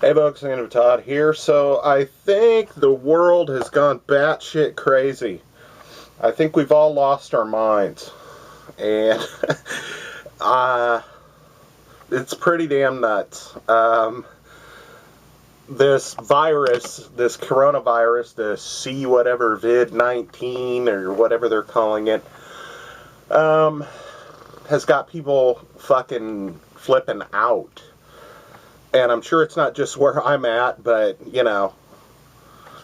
Hey folks, Sandamtod here. So I think the world has gone batshit crazy. I think we've all lost our minds. And it's pretty damn nuts. This virus, this coronavirus, this C whatever vid-19 or whatever they're calling it, has got people fucking flipping out. And I'm sure it's not just where I'm at, but, you know,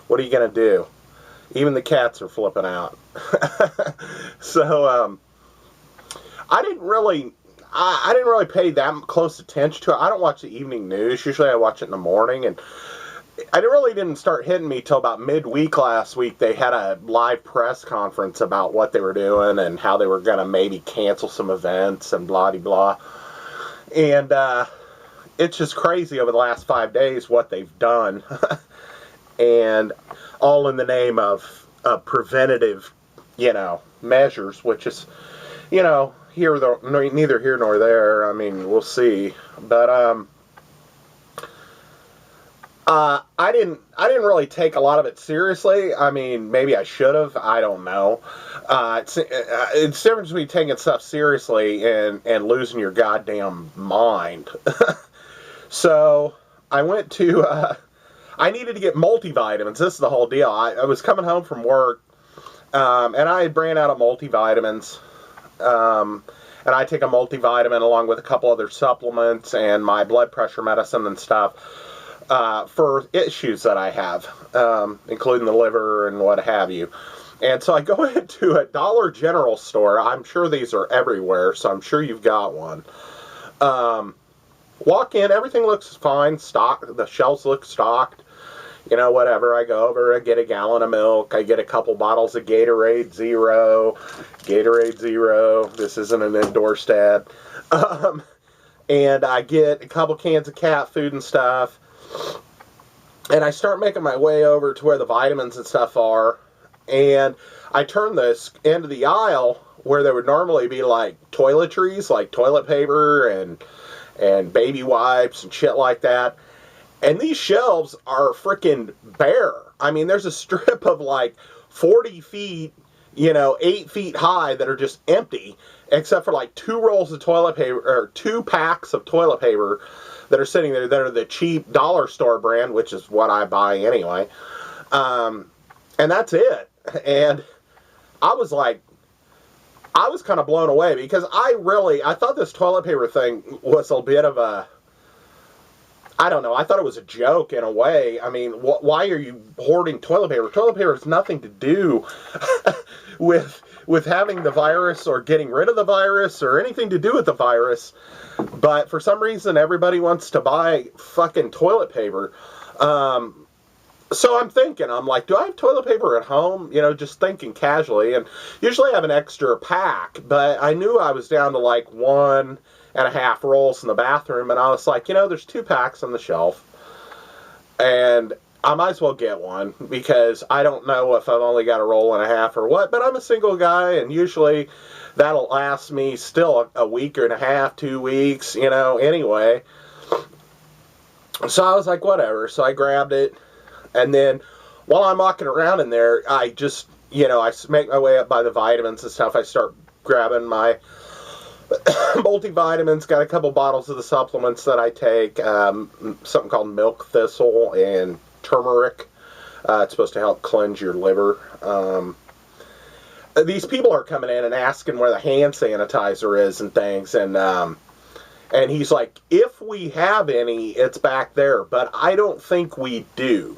what are you going to do? Even the cats are flipping out. So, I didn't really pay that close attention to it. I don't watch the evening news. Usually I watch it in the morning. And it really didn't start hitting me till about midweek last week. They had a live press conference about what they were doing and how they were going to maybe cancel some events and blah-de-blah. And, it's just crazy over the last 5 days what they've done. And all in the name of preventative, you know, measures, which is, you know, neither here nor there. I mean, we'll see. But I didn't really take a lot of it seriously. I mean, maybe I should have. I don't know. It's different between taking stuff seriously and losing your goddamn mind. So I went to, I needed to get multivitamins. This is the whole deal. I was coming home from work, and I had ran out of multivitamins. And I take a multivitamin along with a couple other supplements and my blood pressure medicine and stuff, for issues that I have, including the liver and what have you. And so I go into a Dollar General store. I'm sure these are everywhere, so I'm sure you've got one. Walk in, everything looks fine, stocked, the shelves look stocked, you know, whatever. I go over, I get a gallon of milk, I get a couple bottles of Gatorade Zero, this isn't an endorsed ad, and I get a couple cans of cat food and stuff, and I start making my way over to where the vitamins and stuff are, and I turn this end of the aisle where there would normally be, like, toiletries, like toilet paper and baby wipes and shit like that. And these shelves are freaking bare. I mean, there's a strip of like 40 feet, you know, 8 feet high that are just empty, except for like 2 rolls of toilet paper, or 2 packs of toilet paper that are sitting there that are the cheap dollar store brand, which is what I buy anyway. And that's it. And I was kind of blown away because I thought this toilet paper thing was a bit of a, I don't know, I thought it was a joke in a way. I mean, why are you hoarding toilet paper? Toilet paper has nothing to do with having the virus or getting rid of the virus or anything to do with the virus. But for some reason, everybody wants to buy fucking toilet paper. So I'm thinking, I'm like, do I have toilet paper at home? You know, just thinking casually. And usually I have an extra pack, but I knew I was down to like 1.5 rolls in the bathroom. And I was like, you know, there's 2 packs on the shelf. And I might as well get one because I don't know if I've only got a roll and a half or what. But I'm a single guy, and usually that'll last me still a week and a half, 2 weeks, you know, anyway. So I was like, whatever. So I grabbed it. And then, while I'm walking around in there, I just, you know, I make my way up by the vitamins and stuff. I start grabbing my multivitamins, got a couple bottles of the supplements that I take, something called milk thistle and turmeric. It's supposed to help cleanse your liver. These people are coming in and asking where the hand sanitizer is and things, and he's like, if we have any, it's back there, but I don't think we do.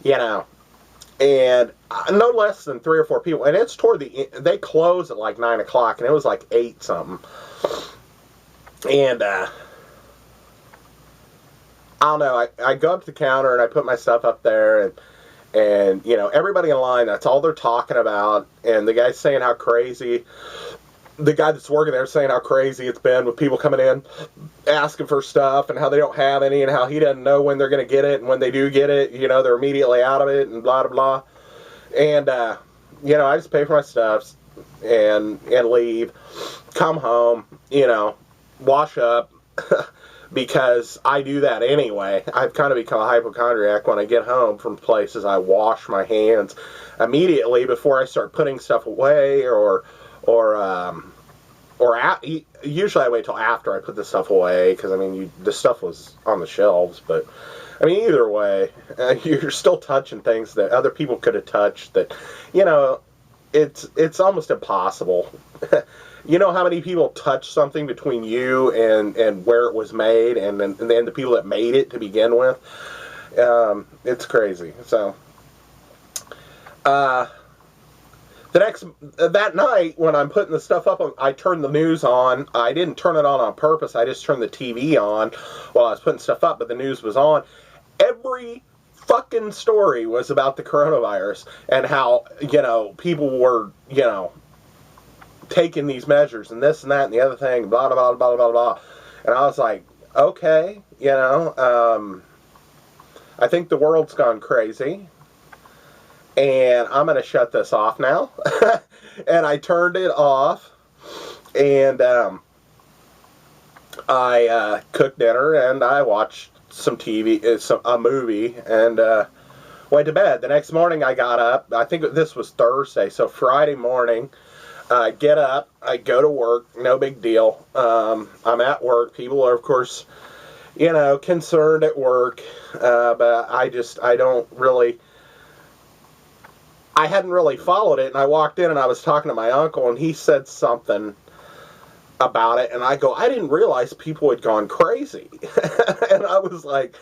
You know, and no less than 3 or 4 people, and it's toward they close at like 9 o'clock, and it was like 8 something, and I don't know, I go up to the counter, and I put my stuff up there, and you know, everybody in line, that's all they're talking about, and the guy's saying how crazy, the guy that's working there is saying how crazy it's been with people coming in, asking for stuff, and how they don't have any, and how he doesn't know when they're going to get it, and when they do get it, you know, they're immediately out of it, and blah, blah, blah. And I just pay for my stuff and leave, come home, wash up, because I do that anyway. I've kind of become a hypochondriac. When I get home from places, I wash my hands immediately before I start putting stuff away, usually I wait till after I put the stuff away, because the stuff was on the shelves. But either way, you're still touching things that other people could have touched. That, it's almost impossible. You know how many people touch something between you and where it was made, and then the people that made it to begin with? It's crazy. So, that night when I'm putting the stuff up, I turned the news on. I didn't turn it on purpose. I just turned the TV on while I was putting stuff up, but the news was on. Every fucking story was about the coronavirus and how, people were, taking these measures and this and that and the other thing, blah, blah, blah, blah, blah, blah. And I was like, okay, I think the world's gone crazy, and I'm going to shut this off now. And I turned it off, and I cooked dinner, and I watched some TV, a movie, and went to bed. The next morning I got up. I think this was Thursday, so Friday morning, I get up, I go to work, no big deal. I'm at work. People are, of course, concerned at work, but I hadn't really followed it, and I walked in and I was talking to my uncle, and he said something about it, and I didn't realize people had gone crazy. And I was like,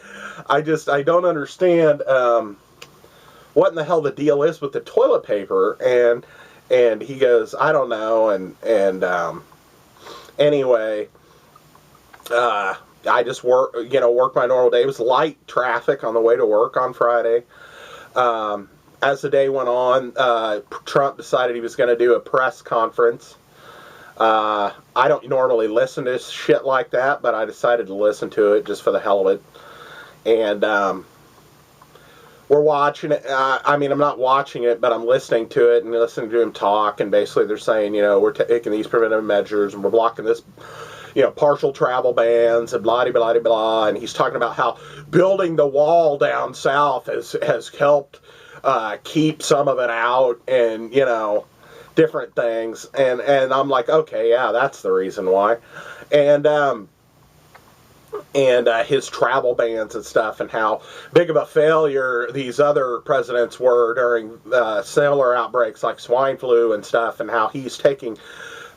I don't understand what in the hell the deal is with the toilet paper. And he goes, I don't know. And anyway, I just worked my normal day. It was light traffic on the way to work on Friday. As the day went on, Trump decided he was going to do a press conference. I don't normally listen to shit like that, but I decided to listen to it just for the hell of it. And we're watching it. I'm not watching it, but I'm listening to it and listening to him talk. And basically they're saying, we're taking these preventive measures and we're blocking this, partial travel bans and blah, blah, blah, blah. And he's talking about how building the wall down south has helped keep some of it out, and, different things. And I'm like, okay, yeah, that's the reason why. And his travel bans and stuff, and how big of a failure these other presidents were during similar outbreaks like swine flu and stuff, and how he's taking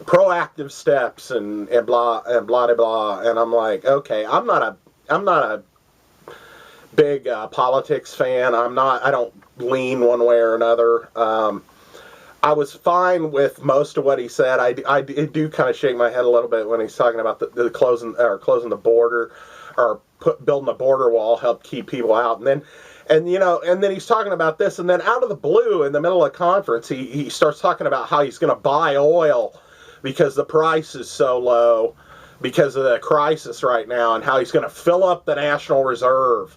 proactive steps and blah and blah blah. And I'm like, okay, I'm not a big politics fan. I don't lean one way or another. I was fine with most of what he said. I do kind of shake my head a little bit when he's talking about the closing the border, or building a border wall help keep people out. And then he's talking about this, and then out of the blue in the middle of the conference, he starts talking about how he's going to buy oil because the price is so low because of the crisis right now, and how he's going to fill up the National Reserve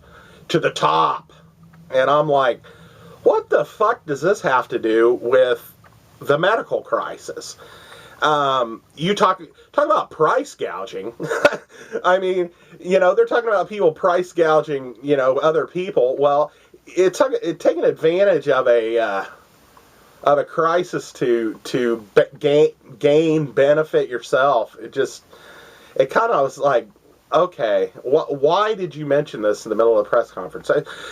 to the top. And I'm like, what the fuck does this have to do with the medical crisis? You talk about price gouging. They're talking about people price gouging, other people. Well, it's taking advantage of a crisis to gain benefit yourself. It kind of was like, okay, why did you mention this in the middle of the press conference?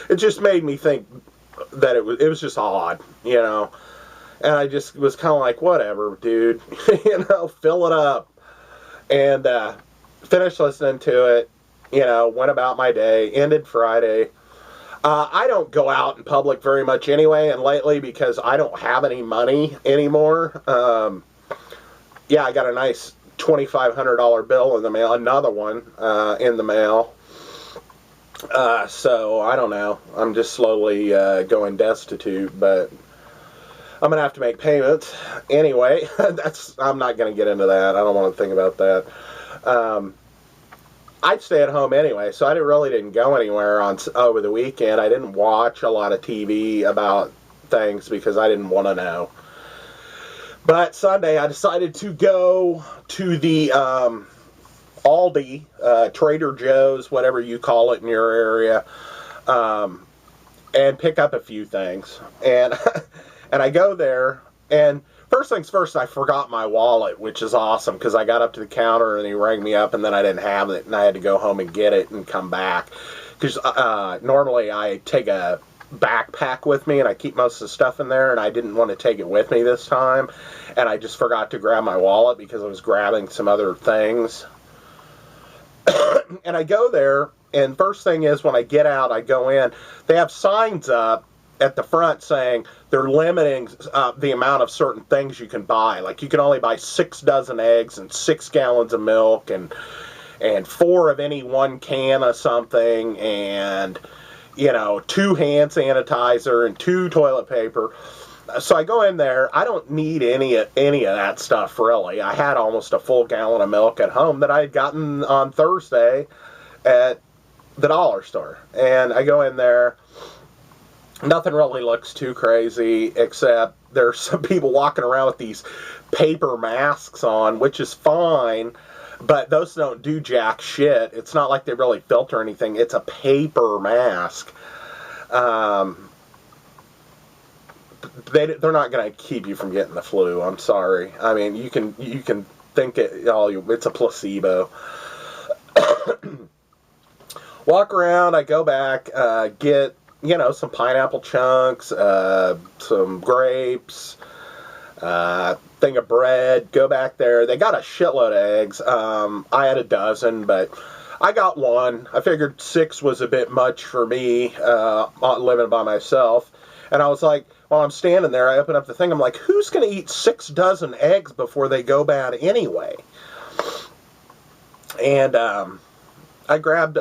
It just made me think that it was just odd, and I just was kind of like, whatever, dude, fill it up. And finished listening to it, went about my day, ended Friday. I don't go out in public very much anyway, and lately, because I don't have any money anymore, I got a nice $2,500 bill in the mail, another one in the mail. So I don't know. I'm just slowly going destitute, but I'm gonna have to make payments anyway. I'm not gonna get into that. I don't want to think about that. I'd stay at home anyway, so I really didn't go anywhere over the weekend. I didn't watch a lot of TV about things because I didn't want to know. But Sunday, I decided to go to the Aldi, Trader Joe's, whatever you call it in your area, and pick up a few things. And and I go there, and first things first, I forgot my wallet, which is awesome because I got up to the counter and he rang me up, and then I didn't have it, and I had to go home and get it and come back. Because normally I take a backpack with me and I keep most of the stuff in there, and I didn't want to take it with me this time, and I just forgot to grab my wallet because I was grabbing some other things. And I go there, and first thing is when I get out, I go in, they have signs up at the front saying they're limiting the amount of certain things you can buy. Like, you can only buy 6 dozen eggs and 6 gallons of milk and 4 of any one can of something, and 2 hand sanitizer and 2 toilet paper. So I go in there. I don't need any of that stuff, really. I had almost a full gallon of milk at home that I had gotten on Thursday at the dollar store. And I go in there. Nothing really looks too crazy, except there's some people walking around with these paper masks on, which is fine, but those don't do jack shit. It's not like they really filter anything. It's a paper mask. They're not going to keep you from getting the flu. I'm sorry. I mean, you can think it's a placebo. Walk around. I go back, get some pineapple chunks, some grapes, thing of bread. Go back there. They got a shitload of eggs. I had a dozen, but I got 1. I figured 6 was a bit much for me, living by myself. And I was like, while I'm standing there, I open up the thing. I'm like, who's going to eat 6 dozen eggs before they go bad anyway? And I grabbed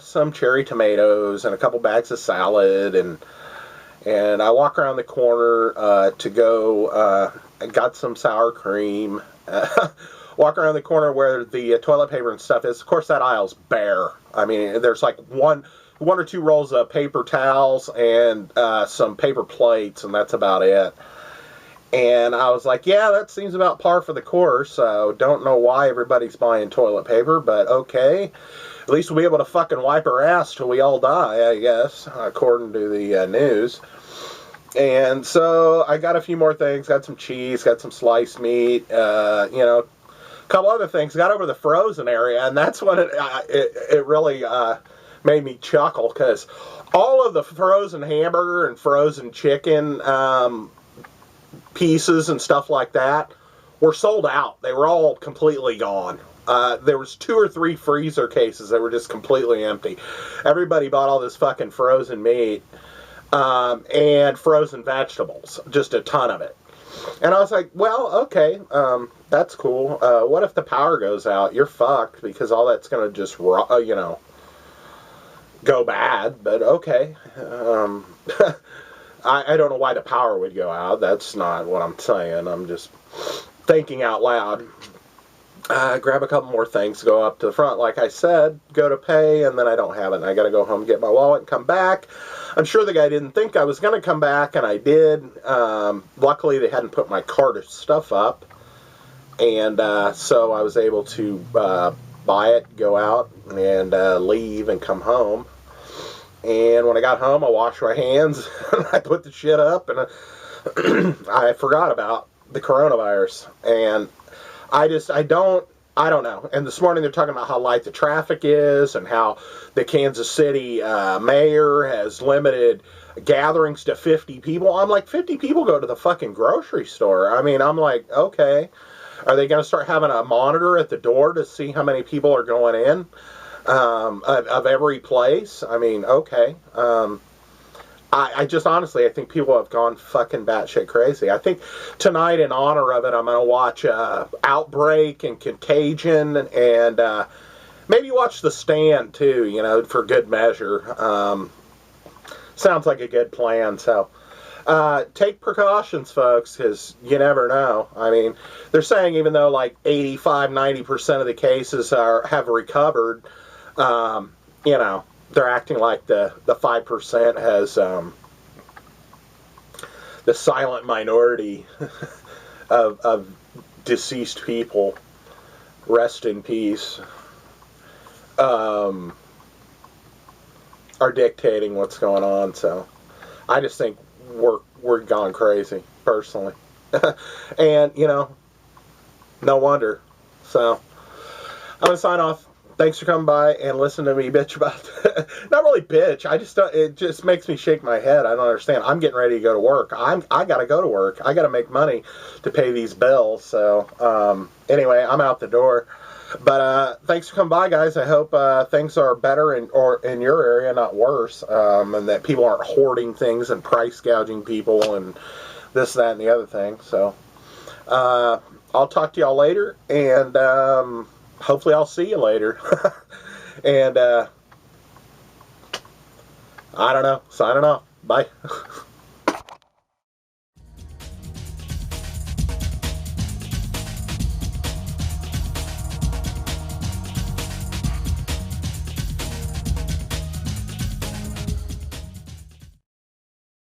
some cherry tomatoes and a couple bags of salad, and I walk around the corner to go. I got some sour cream. Walk around the corner where the toilet paper and stuff is. Of course, that aisle's bare. I mean, there's like one or 2 rolls of paper towels and some paper plates, and that's about it. And I was like, yeah, that seems about par for the course. So don't know why everybody's buying toilet paper, but okay. At least we'll be able to fucking wipe our ass till we all die, I guess, according to the news. And so I got a few more things. Got some cheese, got some sliced meat, a couple other things. Got over the frozen area, and that's when it really made me chuckle, because all of the frozen hamburger and frozen chicken pieces and stuff like that were sold out. They were all completely gone. There was 2 or 3 freezer cases that were just completely empty. Everybody bought all this fucking frozen meat and frozen vegetables, just a ton of it. And I was like, well, okay, that's cool. What if the power goes out? You're fucked, because all that's going to just, go bad, but okay. I don't know why the power would go out. That's not what I'm saying. I'm just thinking out loud. Grab a couple more things, go up to the front, like I said, go to pay, and then I don't have it. And I got to go home and get my wallet and come back. I'm sure the guy didn't think I was going to come back, and I did. Luckily, they hadn't put my cart of stuff up, and so I was able to buy it, go out, and leave and come home. And when I got home, I washed my hands, and I put the shit up, and I forgot about the coronavirus. And I don't know. And this morning they're talking about how light the traffic is, and how the Kansas City mayor has limited gatherings to 50 people. I'm like, 50 people go to the fucking grocery store. I mean, I'm like, okay. Are they going to start having a monitor at the door to see how many people are going in of every place? I mean, okay. I just honestly, I think people have gone fucking batshit crazy. I think tonight, in honor of it, I'm going to watch Outbreak and Contagion, and maybe watch The Stand too, for good measure. Sounds like a good plan. So take precautions, folks, because you never know. I mean, they're saying even though like 85-90% of the cases have recovered, they're acting like the 5% the silent minority of deceased people, rest in peace, are dictating what's going on. So I just think we're gone crazy, personally. And, you know, no wonder. So I'm going to sign off. Thanks for coming by and listen to me bitch about that. Not really bitch. I just don't, it just makes me shake my head. I don't understand. I'm getting ready to go to work. I got to go to work. I got to make money to pay these bills. So anyway, I'm out the door. But thanks for coming by, guys. I hope things are better in your area, not worse, and that people aren't hoarding things and price gouging people and this, that, and the other thing. So I'll talk to y'all later, and hopefully I'll see you later. And I don't know. Signing off. Bye.